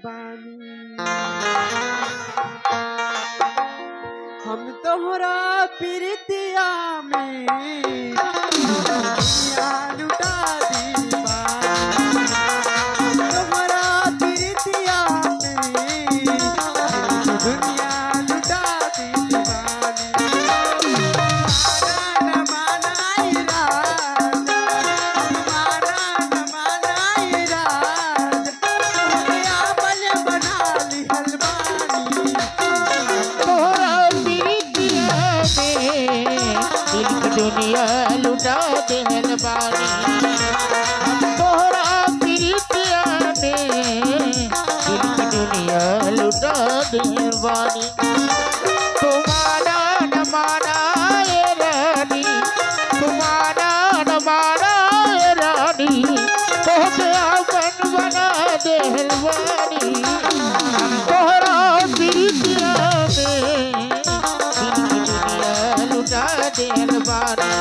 बानी। हम तोहरा प्रीतिया में दुनिया लुटा दी बानी। तोहरा प्रीतिया में दुनिया लुटा दी बानी। माना न माना इरादा, माना न माना इरादा, दुनिया बल बना ली हलवानी। तोहरा प्रीतिया में दिल की दुनिया लुटा देहल बानी। तोहरा प्रीतिया में दिल की दुनिया लुटा देहल बानी। तुम्हारा न माना ये रानी, तुम्हारा न माना ये रानी, तोहके अपन बना देहल बानी। तोहरा प्रीतिया में दिल की दुनिया लुटा देहल बानी।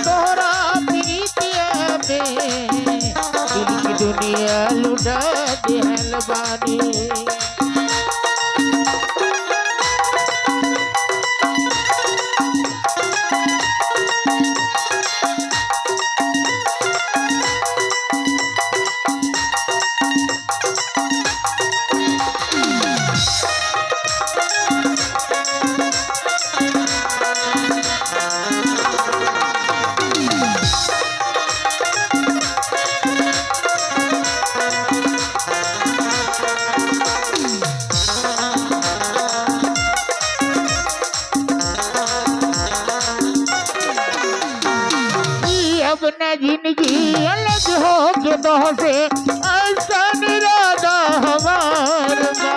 तोहरा प्रीतिया में दिल की दुनिया लुटा देहल बानी। अब न जिंदगी अलग हो के तोहसे ऐसा इरादा हमार बा।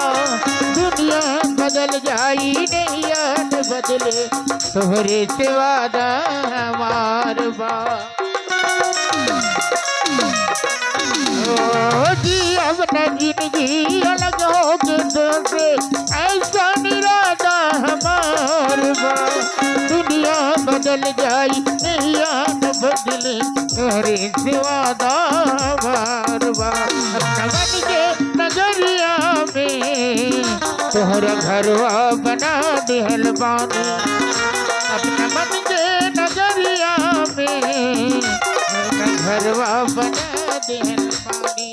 दुनिया बदल जाई नहीं याद बदले तोहरे से वादा हमार बा। ओ जी अब न जिंदगी अलग हो के तोहसे ऐसा इरादा हमार बा। दुनिया बदल जाई नहीं याद बदले तोहरे से वादा बार बार। मन के नजरिया में तोहरा घरवा बना देहल बानी। अपना मन के नजरिया में घरवा बना देहल बानी।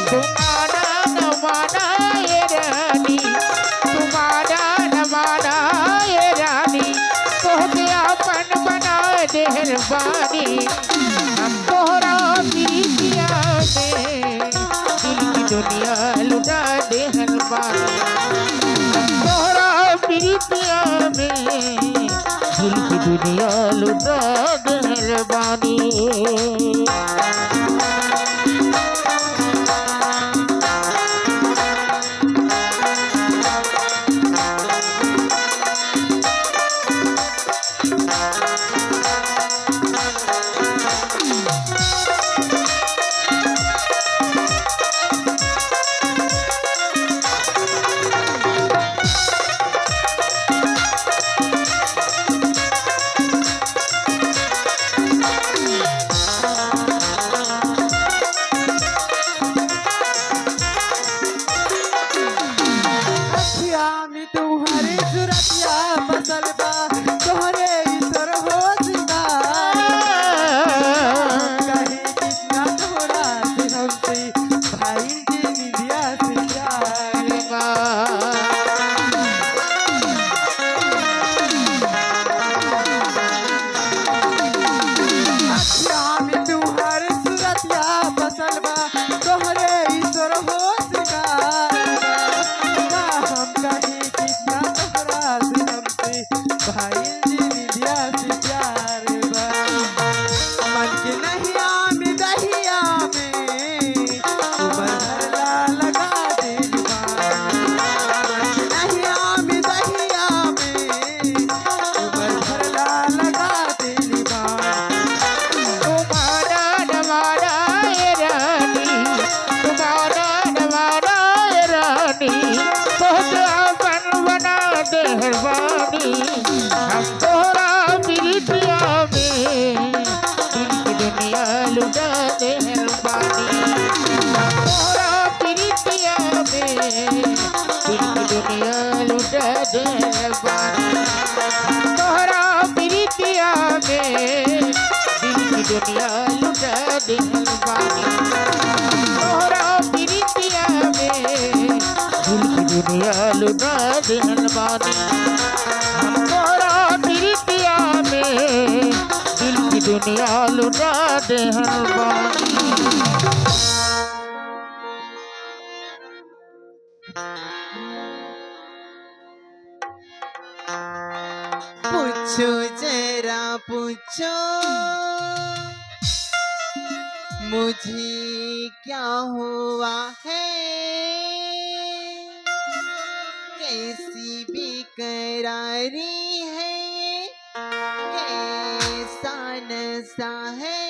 तुम्हारा न माना ये रानी, तुम्हारा न माना ये रानी, तोहके अपन बना देहल बानी। हम तोहरा प्रीतिया में दिल की दुनिया लुटा देहल बानी। तोहरा प्रीतिया में दिल की दुनिया लुटा देहल बानी। तुम्हारी सुरतिया फसल बा तोहरे ईश्वर हो सिंगार। कहीं कितना तोहरा से हमसे भाई जी निधिया से प्यार बा। अच्छा में तुम्हारी सुरतिया फसल बा तोहरे ईश्वर हो सिंगार। हम कहीं कितना तोहरा से हमसे भाई जी निधिया से प्यार बा। मन के नहिया में दहिया में उमर भरला लगा दिल बा। मन के नहिया में दहिया में उमर भरला लगा दिल बा। तुम्हारा न माना ये रानी, तुम्हारा न माना ये रानी, तोहके अपन बना देहल बानी। हम तोहरा प्रीतिया में दिल की दुनिया लुटा देहल बानी। हम तोहरा प्रीतिया दुनिया लुटा दिल बानी तोहरा प्रीतिया में दिल की दुनिया लुटा दिल बानी तोहरा प्रीतिया में दिल की दुनिया लुटा दिल बानी हम तोहरा प्रीतिया में दिल की दुनिया लुटा दिल बानी पूछो जरा पूछो मुझे क्या हुआ है, कैसी बेकरारी है, कैसा नशा है,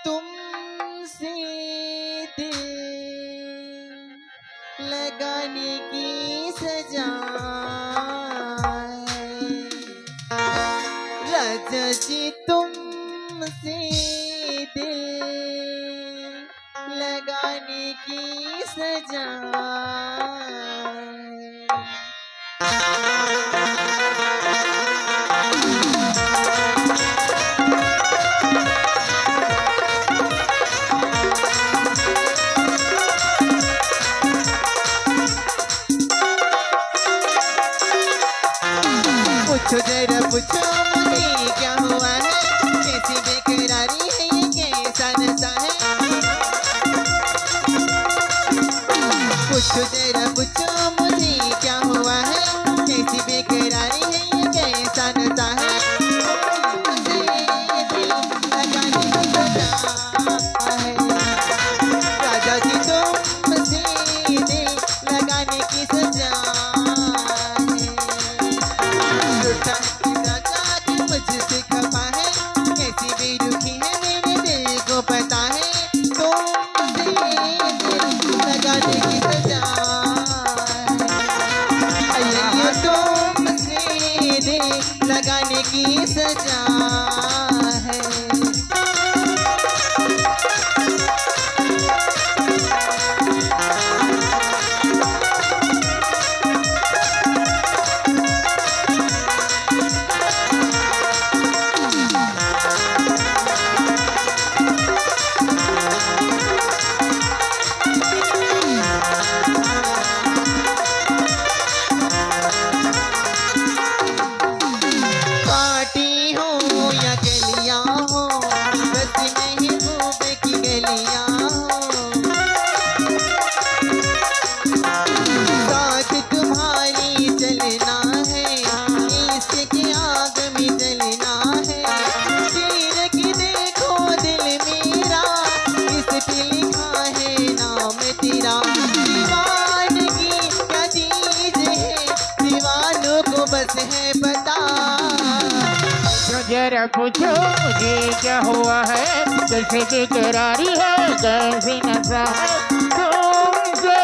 तुमसे दिल लगाने की सजा राजा जी तुमसे दिल लगाने की सजा पूछो जरा पूछो मुझे क्या हुआ है, कैसी बेकरारी है, ये कैसा नशा है। पूछो जरा पूछो मुझे क्या हुआ है, कैसी बेकरारी है, ये कैसा नशा है। मुझे दिल लगाने की सजा है राजा जी तुमसे दिल लगाने की सजा मुझसे खफा है, कैसी बेरुखी है मेरे दिल को पता है, तुमसे दिल लगाने की सजा है, तुमसे दिल लगाने की सजा है। बस है बता जरा पूछो मुझे क्या हुआ है, कैसे बेकरारी है, कैसी नशा है, तुमसे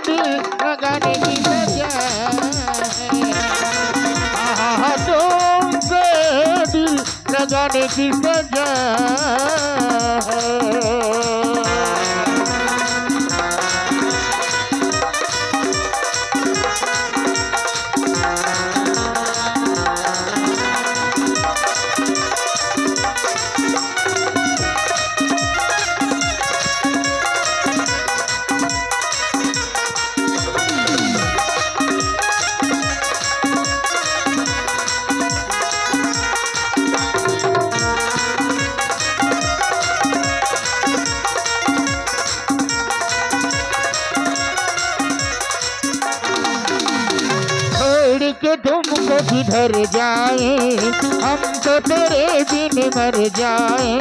दिल लगाने की सजा है, तुमसे दिल लगाने की सजा है। के तुमको किधर जाए, हम तो तेरे बिन मर जाए,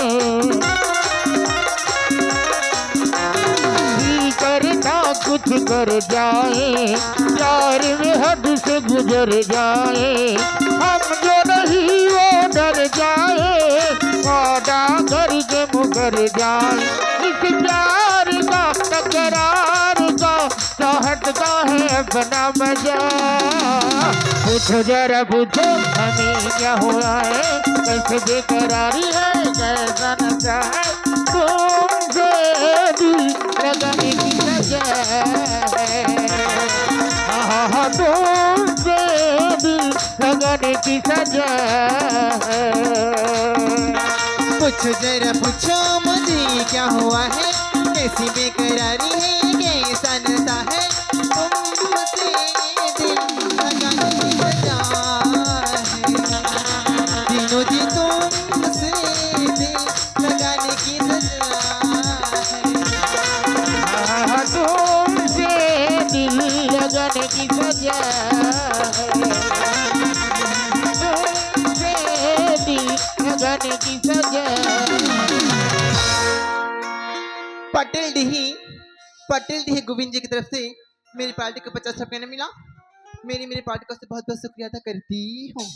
जी करता कुछ कर जाए, प्यार में हद से गुजर जाए, हम जो नहीं वो डर जाए, वादा करके मुकर जाए, इस प्यार का तकरार का चाहत का है अपना मजा। पूछो जरा पूछो हमें क्या हुआ है, कैसे बेकरारी है, कैसा नशा है, तुमसे दिल लगाने की सजा है। की सजा है। पूछो जरा पूछो मुझे क्या हुआ है, कैसी बेकरारी है, कैसा नशा है, तुमसे दिल लगाने की सजा है। दिनों जी तुमसे दिल लगाने की सजा है। तुमसे दिल लगाने की सजा है। तुमसे दिल लगाने की सजा पटेल डी गोविंद जी की तरफ से मेरी पार्टी को 50 रुपये मिला। मेरी पार्टी को बहुत बहुत शुक्रिया अदा करती हूँ।